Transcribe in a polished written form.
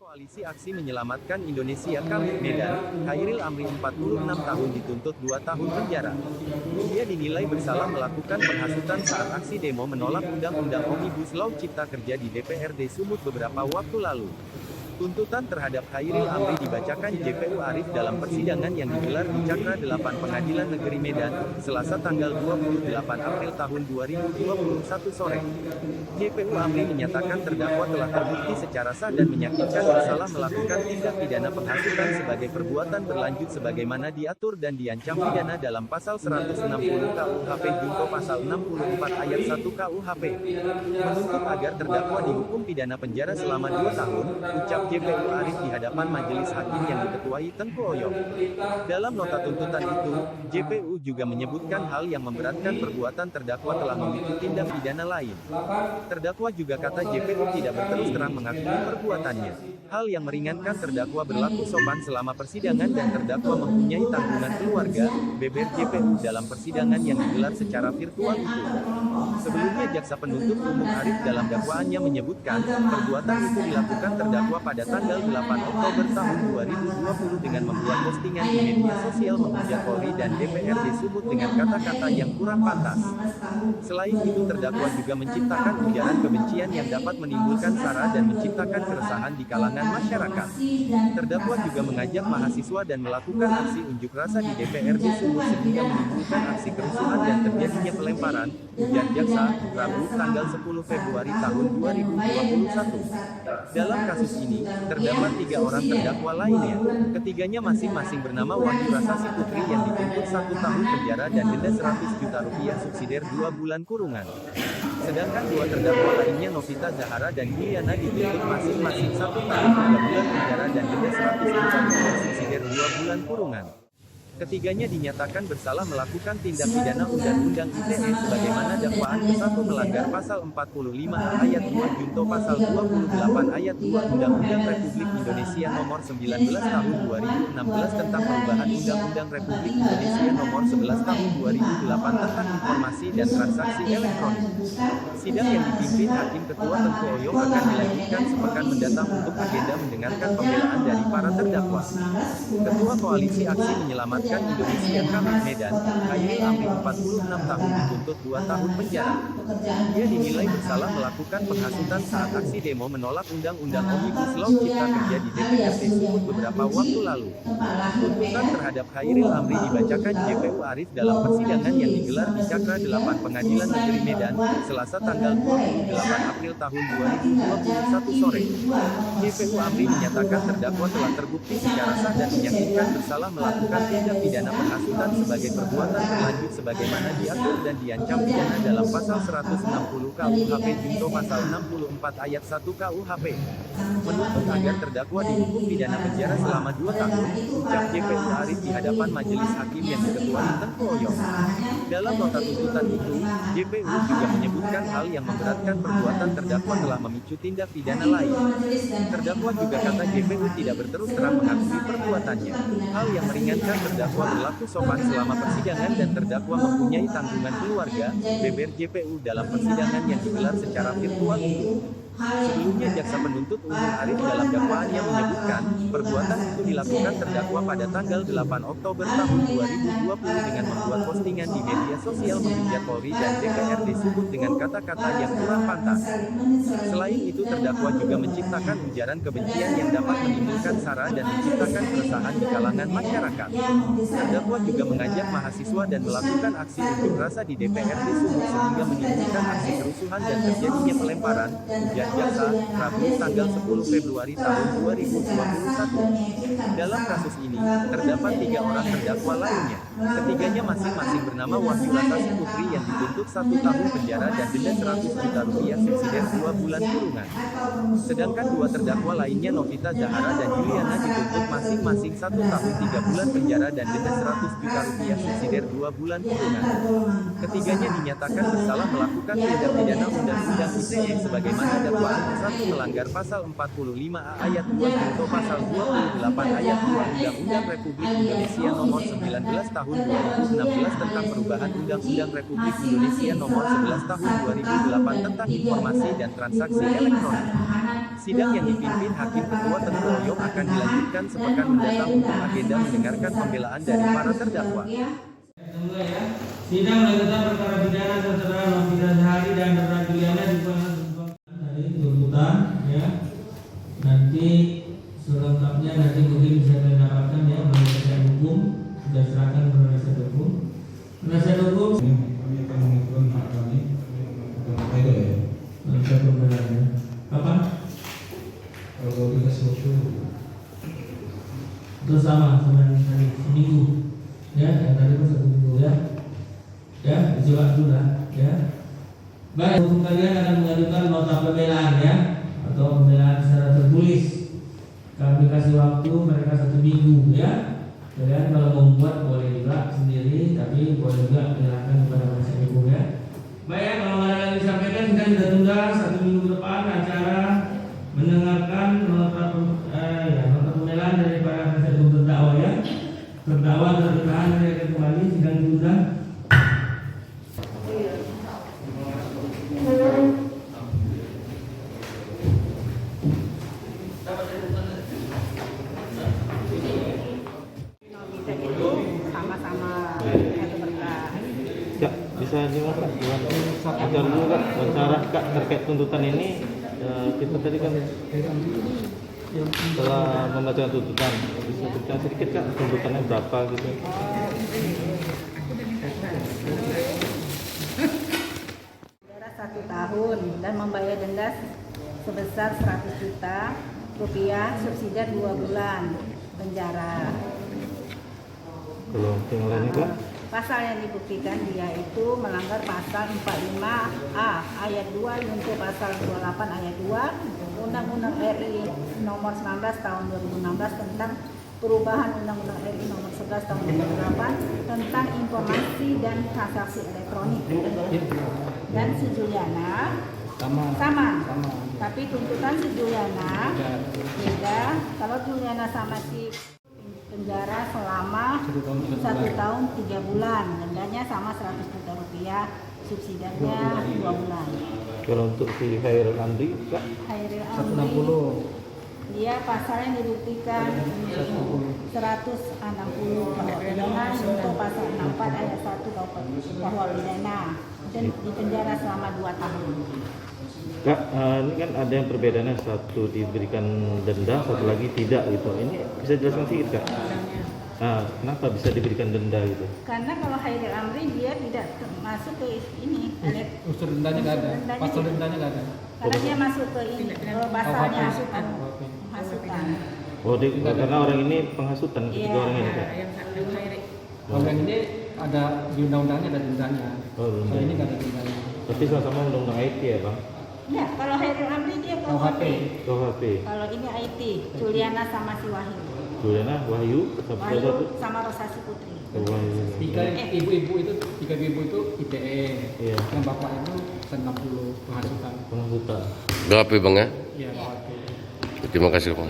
Koalisi Aksi Menyelamatkan Indonesia Kamit Medan, Chairil Amri 46 tahun dituntut 2 tahun penjara. Dia dinilai bersalah melakukan penghasutan saat aksi demo menolak Undang-Undang Omnibus Law Cipta Kerja di DPRD Sumut beberapa waktu lalu. Tuntutan terhadap Chairil Amri dibacakan JPU Arief dalam persidangan yang digelar di Cakra 8 Pengadilan Negeri Medan, Selasa tanggal 28 April tahun 2021 sore. JPU Amri menyatakan terdakwa telah terbukti secara sah dan meyakinkan bersalah melakukan tindak pidana penghasutan sebagai perbuatan berlanjut sebagaimana diatur dan diancam pidana dalam pasal 160 KUHP junto pasal 64 ayat 1 KUHP. Menuntut agar terdakwa dihukum pidana penjara selama 2 tahun, ucap JPU Arief di hadapan majelis hakim yang diketuai Tengku Oyo. Dalam nota tuntutan itu, JPU juga menyebutkan hal yang memberatkan perbuatan terdakwa telah memicu tindak pidana lain. Terdakwa juga kata JPU tidak berterus terang mengakui perbuatannya. Hal yang meringankan terdakwa berlaku sopan selama persidangan dan terdakwa mempunyai tanggungan keluarga, beber JPU dalam persidangan yang digelar secara virtual itu. Sebelumnya jaksa penuntut umum Arief dalam dakwaannya menyebutkan, perbuatan itu dilakukan terdakwa pada tanggal 8 Oktober tahun 2020 dengan membuat postingan di media sosial menghujat Polri dan DPRD Sumut dengan kata-kata yang kurang pantas. Selain itu terdakwa juga menciptakan ujaran kebencian yang dapat menimbulkan sara dan menciptakan keresahan di kalangan masyarakat. Terdakwa juga mengajak mahasiswa dan melakukan aksi unjuk rasa di DPRD Sumut sehingga menimbulkan aksi kerusuhan dan terjadinya pelemparan, ujar jaksa, Rabu tanggal 10 Februari tahun 2021. Dalam kasus ini, terdapat 3 orang terdakwa lainnya. Ketiganya masing-masing bernama Wahyu Rasasi Putri yang dituntut 1 tahun penjara dan denda 100 juta rupiah subsidiar 2 bulan kurungan. Sedangkan 2 terdakwa lainnya Novita Zahara dan Yuliana dituntut masing-masing 1 tahun 3 bulan penjara dan denda 100 juta rupiah subsidiar 2 bulan kurungan. Ketiganya dinyatakan bersalah melakukan tindak pidana Undang-Undang ITE sebagaimana dakwaan ke-1 melanggar pasal 45 ayat 2 junto pasal 28 ayat 2 Undang-Undang Republik Indonesia Nomor 19 Tahun 2016 tentang perubahan Undang-Undang Republik Indonesia Nomor 11 Tahun 2008 tentang informasi dan transaksi elektronik. Sidang yang dipimpin Hakim Ketua Tengku Oyo akan dilanjutkan sepekan mendatang untuk agenda mendengarkan pembelaan dari para terdakwa. Ketua Koalisi Aksi Menyelamatkan Indonesia Kamit Medan, Chairil Amri 46 tahun dituntut 2 tahun penjara. Dia dinilai bersalah melakukan penghasutan saat aksi demo menolak Undang-Undang Omnibus Law Cipta Kerja di DPRD Sumut beberapa waktu lalu. Tuntutan terhadap Chairil Amri dibacakan JPU Arief dalam persidangan yang digelar di Cakra 8 Pengadilan Negeri Medan, Selasa tanggal 28 April tahun 2021 sore. JPU Amri menyatakan terdakwa telah terbukti secara sah dan meyakinkan bersalah melakukan tindak pidana penghasutan sebagai perbuatan berlanjut sebagaimana diatur dan diancam pidana dalam pasal 160 KUHP junto pasal 64 ayat 1 KUHP. Menuntut agar terdakwa dihukum pidana penjara selama 2 tahun, ucap JPU Arief di hadapan majelis hakim yang diketuai Tengku Oyo. Dalam nota tuntutan itu, JPU juga menyebutkan hal yang memberatkan perbuatan terdakwa telah memicu tindak pidana lain. Terdakwa juga kata JPU tidak berterus terang mengakui perbuatannya. Hal yang meringankan terdakwa berlaku sopan selama persidangan dan terdakwa mempunyai tanggungan keluarga, beber JPU dalam persidangan yang digelar secara virtual itu. Sebelumnya jaksa penuntut umum Arief dalam dakwaannya menyebutkan, perbuatan itu dilakukan terdakwa pada tanggal 8 Oktober tahun 2020 dengan membuat postingan di media sosial menghujat Polri dan DPRD Sumut dengan kata-kata yang kurang pantas. Selain itu terdakwa juga menciptakan ujaran kebencian yang dapat menimbulkan sara dan menciptakan keresahan di kalangan masyarakat. Terdakwa juga mengajak mahasiswa dan melakukan aksi unjuk rasa di DPRD Sumut sehingga menimbulkan aksi kerusuhan dan terjadinya pelemparan, ujar jaksa, Rabu tanggal 10 Februari tahun 2021. Dalam kasus ini, terdapat 3 orang terdakwa lainnya. Ketiganya masing-masing bernama Wahyu Rasasi Putri yang dituntut 1 tahun penjara dan denda 100 juta rupiah subsidiar 2 bulan kurungan. Sedangkan 2 terdakwa lainnya Novita Zahara dan Yuliana dituntut masing-masing 1 tahun 3 bulan penjara dan denda 100 juta rupiah subsidiar 2 bulan kurungan. Ketiganya dinyatakan bersalah melakukan tindak pidana Undang-Undang ITE sebagaimana dakwaan ke-1 melanggar pasal 45A ayat 2 junto pasal 28 ayat 2 Undang-Undang Republik Indonesia Nomor 19 Tahun 2016 tentang perubahan Undang-Undang Republik Indonesia Nomor 11 Tahun 2008 tentang informasi dan transaksi elektronik. Sidang yang dipimpin Hakim Ketua Tengku akan dilanjutkan sepekan mendatang untuk agenda mendengarkan pembelaan dari para terdakwa. Sidang lanjutan perkara pidana tertera Nofita Sehari dan Dora Juliana di dari tuntutan ya. Nanti selengkapnya nanti mungkin bisa mendapatkan ya penasihat hukum, sudah serahkan penasihat hukum. Penasihat hukum kami akan mengajukan hak kami untuk itu ya. penasihat pembelaan. Kapan? Kalau kita sesuatu Terus sama hari seminggu ya, yang tadi kan 1 minggu ya. Ya, dicoba dulu lah ya. Baik, hukum kalian akan mengajukan nota pembelaan ya, atau pembelaan secara tertulis. Kami kasih waktu mereka 1 minggu ya. Kalian kalau mau membuat boleh juga sendiri, tapi boleh juga menyerahkan kepada penasihat hukum ya. Baik ya, kalau ada yang disampaikan kita sudah tunda 1 minggu depan acara mendengarkan nota pembelaan dari para penasihat hukum terdakwa ya. Terdakwa tertahan dari kembali sidang ditunda. Sama-sama satu berkas. Kak, bisa gimana agar dulu Kak, bicara Kak terkait tuntutan ini. Kita tadi kan setelah membaca tuntutan, bisa cerita sedikit Kak tuntutannya berapa gitu? Penjara 1 tahun dan membayar denda sebesar 100 juta rupiah, subsidi 2 bulan penjara. Kalau yang lainnya Kak? Pasal yang dibuktikan dia itu melanggar pasal 45A ayat 2 untuk pasal 28 ayat 2 Undang-Undang RI nomor 19 tahun 2016 tentang perubahan Undang-Undang RI nomor 11 tahun 2008 tentang informasi dan transaksi elektronik. Dan si Juliana sama. Tapi tuntutan si Juliana beda. Kalau Juliana sama si penjara selama 1 tahun 3 bulan, dendanya sama 100 juta rupiah, subsidinya 2 bulan. Kalau untuk si Khairil Amri Kak? Khairil Amri, dia pasal yang dibuktikan 160 bahwa pidana untuk pasal 64 ayat 1 bahwa pidana dan di penjara selama 2 tahun. Kak, ini kan ada yang perbedaannya, satu diberikan denda, satu lagi tidak gitu. Ini bisa jelaskan sedikit Kak? Nah, kenapa bisa diberikan denda gitu? Karena kalau Khairil Amri dia tidak masuk ke ini, unsur dendanya nggak ada, pasal dendanya nggak ada. karena dia masuk ke ini, ke pasalnya hasutan. Oh, karena orang ini penghasutan ketiga orang ini Kak? Orang ini ada di undang-undangnya ada dendanya. Oh, Kalau ini nggak ada dendanya. tapi sama-sama undang-undang IT ya Bang? Ya, kalau Khairil Amri dia KUHP. KUHP. Kalau ini IT, Juliana sama si Wahyu. Juliana, Wahyu, Wahyu sama Rosasi Putri. Wahyu. Tiga ibu-ibu itu ITE. Iya. Yang bapak itu 60 penghasutan. Penghasutan. Berapa Bang ya? Iya, KUHP. Terima kasih Bang.